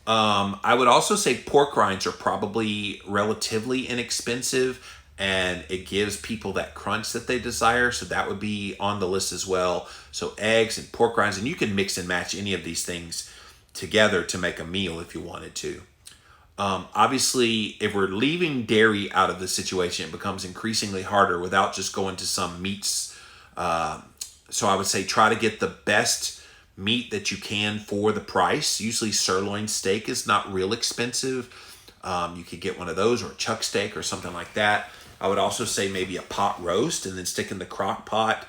I would also say pork rinds are probably relatively inexpensive, and it gives people that crunch that they desire. So that would be on the list as well. So eggs and pork rinds, and you can mix and match any of these things together to make a meal if you wanted to. Obviously, if we're leaving dairy out of the situation, it becomes increasingly harder without just going to some meats. So I would say try to get the best meat that you can for the price. Usually sirloin steak is not real expensive. You could get one of those or a chuck steak or something like that. I would also say maybe a pot roast and then stick in the crock pot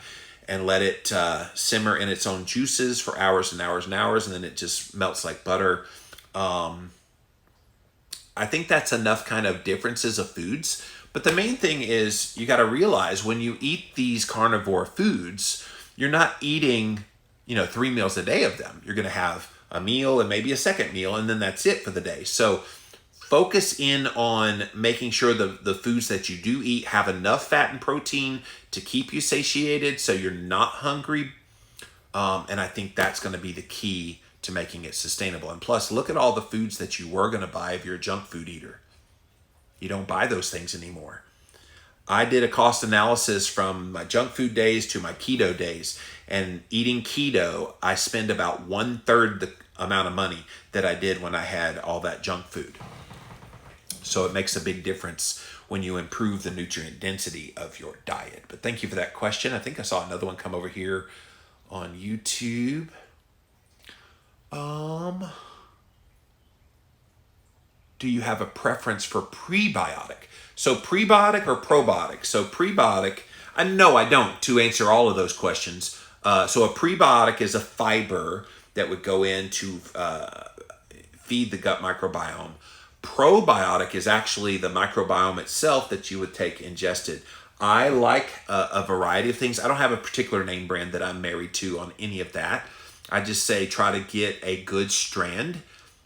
and let it simmer in its own juices for hours and hours and hours, and then it just melts like butter. I think that's enough kind of differences of foods. But the main thing is you got to realize when you eat these carnivore foods, you're not eating, 3 meals a day of them. You're going to have a meal and maybe a second meal, and then that's it for the day. So focus in on making sure the foods that you do eat have enough fat and protein to keep you satiated so you're not hungry. And I think that's going to be the key to making it sustainable. And plus, look at all the foods that you were going to buy if you're a junk food eater. You don't buy those things anymore. I did a cost analysis from my junk food days to my keto days. And eating keto, I spend about 1/3 the amount of money that I did when I had all that junk food. So it makes a big difference when you improve the nutrient density of your diet. But thank you for that question. I think I saw another one come over here on YouTube. Do you have a preference for prebiotic? So prebiotic or probiotic? So prebiotic, no, I don't, to answer all of those questions. So a prebiotic is a fiber that would go in to feed the gut microbiome. Probiotic is actually the microbiome itself that you would take ingested. I like a variety of things. I don't have a particular name brand that I'm married to on any of that. I just say try to get a good strand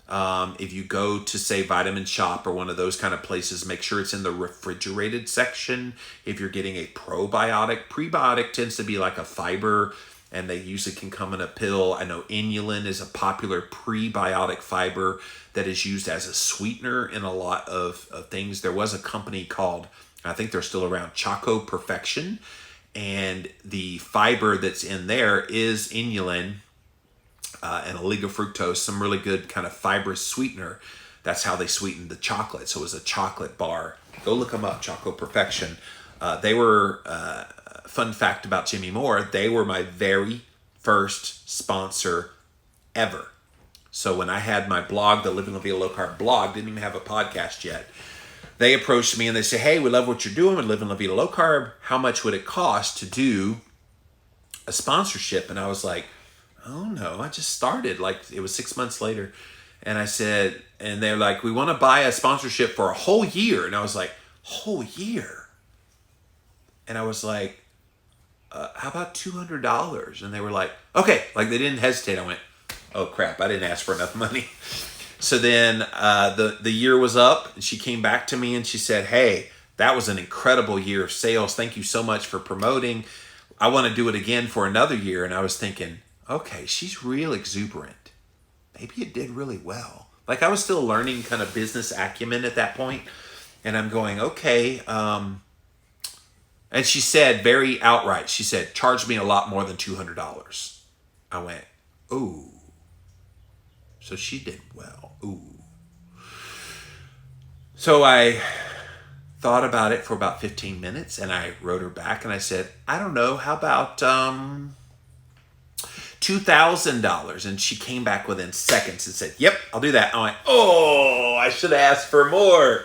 If you go to, say, Vitamin Shop or one of those kind of places, make sure it's in the refrigerated section. If you're getting a probiotic, prebiotic tends to be like a fiber, and they usually can come in a pill. I know inulin is a popular prebiotic fiber that is used as a sweetener in a lot of things. There was a company called, I think they're still around, Choco Perfection, and the fiber that's in there is inulin and oligofructose, some really good kind of fibrous sweetener. That's how they sweetened the chocolate. So it was a chocolate bar. Go look them up, Choco Perfection. They were, fun fact about Jimmy Moore, they were my very first sponsor ever. So when I had my blog, the Living La Vida Low Carb blog, didn't even have a podcast yet, they approached me and they said, hey, we love what you're doing with Living La Vida Low Carb. How much would it cost to do a sponsorship? And I was like, oh no, I just started. Like, it was 6 months later. And I said, and they're like, we want to buy a sponsorship for a whole year. And I was like, whole year? And I was like, how about $200? And they were like, okay. Like, they didn't hesitate. I went, oh crap, I didn't ask for enough money. So then the year was up, and she came back to me and she said, hey, that was an incredible year of sales. Thank you so much for promoting. I want to do it again for another year. And I was thinking, okay, she's real exuberant. Maybe it did really well. Like, I was still learning kind of business acumen at that point. And I'm going, okay. And she said very outright, she said, charge me a lot more than $200. I went, ooh. So she did well. Ooh. So I thought about it for about 15 minutes, and I wrote her back and I said, I don't know, how about $2,000? And she came back within seconds and said, yep, I'll do that. I went, oh, I should have asked for more.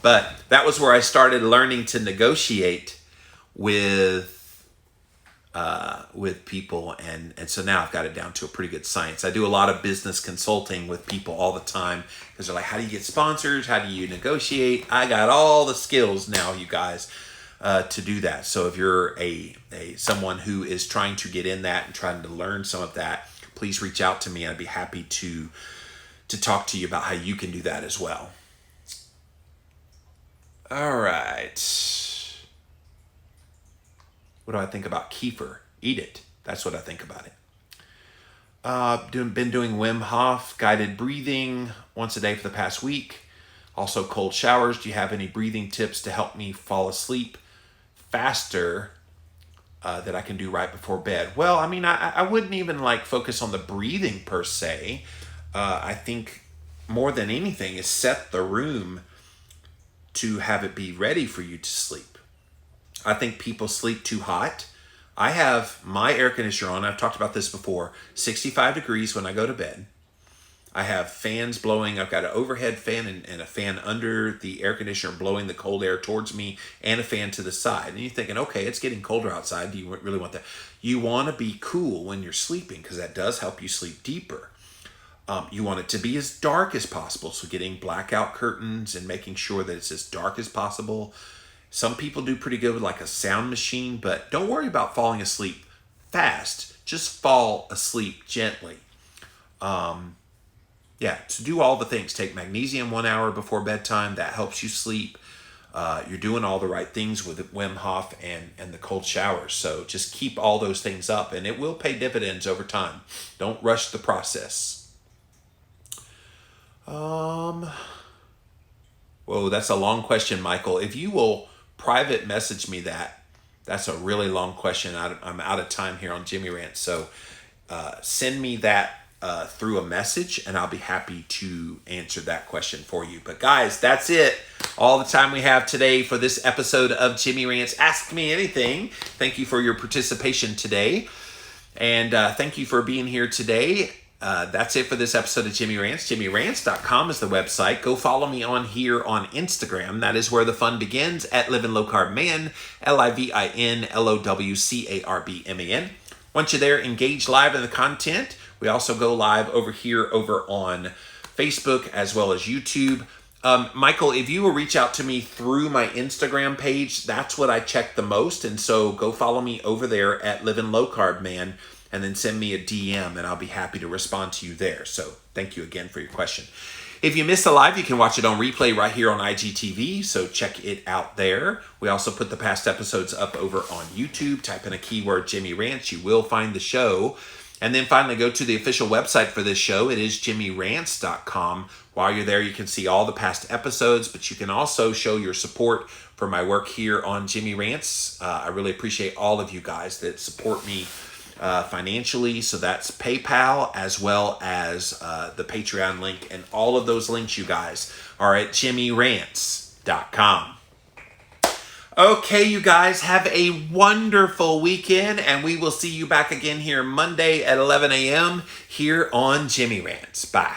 But that was where I started learning to negotiate with people, and so now I've got it down to a pretty good science. I do a lot of business consulting with people all the time because they're like, how do you get sponsors? How do you negotiate? I got all the skills now, you guys, to do that. So if you're someone who is trying to get in that and trying to learn some of that, please reach out to me. I'd be happy to talk to you about how you can do that as well. All right. What do I think about kefir? Eat it. That's what I think about it. Been doing Wim Hof guided breathing once a day for the past week. Also cold showers. Do you have any breathing tips to help me fall asleep faster that I can do right before bed? Well, I mean, I wouldn't even like focus on the breathing per se. I think more than anything is set the room to have it be ready for you to sleep. I think people sleep too hot. I have my air conditioner on. I've talked about this before. 65 degrees when I go to bed. I have fans blowing. I've got an overhead fan and a fan under the air conditioner blowing the cold air towards me, and a fan to the side. And you're thinking, okay, it's getting colder outside. Do you really want that? You want to be cool when you're sleeping because that does help you sleep deeper. You want it to be as dark as possible. So getting blackout curtains and making sure that it's as dark as possible. Some people do pretty good with like a sound machine, but don't worry about falling asleep fast. Just fall asleep gently. To do all the things. Take magnesium 1 hour before bedtime. That helps you sleep. You're doing all the right things with Wim Hof and the cold showers. So just keep all those things up, and it will pay dividends over time. Don't rush the process. Whoa, that's a long question, Michael. If you will private message me that's a really long question. I'm out of time here on Jimmy Rant. So send me that through a message, and I'll be happy to answer that question for you. But guys, that's it. All the time we have today for this episode of Jimmy Rant's Ask Me Anything. Thank you for your participation today. And thank you for being here today. That's it for this episode of Jimmy Rants. JimmyRants.com is the website. Go follow me on here on Instagram. That is where the fun begins, at Living Low Carb Man, LIVINLOWCARBMAN. Once you're there, engage live in the content. We also go live over here over on Facebook as well as YouTube. Michael, if you will reach out to me through my Instagram page, that's what I check the most. And so go follow me over there at Living Low Carb Man. and then send me a DM, and I'll be happy to respond to you there. So thank you again for your question. If you missed the live, you can watch it on replay right here on IGTV, so check it out there. We also put the past episodes up over on YouTube. Type in a keyword, Jimmy Rants, you will find the show. And then finally, go to the official website for this show. It is jimmyrants.com. While you're there, you can see all the past episodes, but you can also show your support for my work here on Jimmy Rants. I really appreciate all of you guys that support me financially. So that's PayPal as well as the Patreon link. And all of those links, you guys, are at jimmyrants.com. Okay, you guys, have a wonderful weekend, and we will see you back again here Monday at 11 a.m. here on Jimmy Rants. Bye.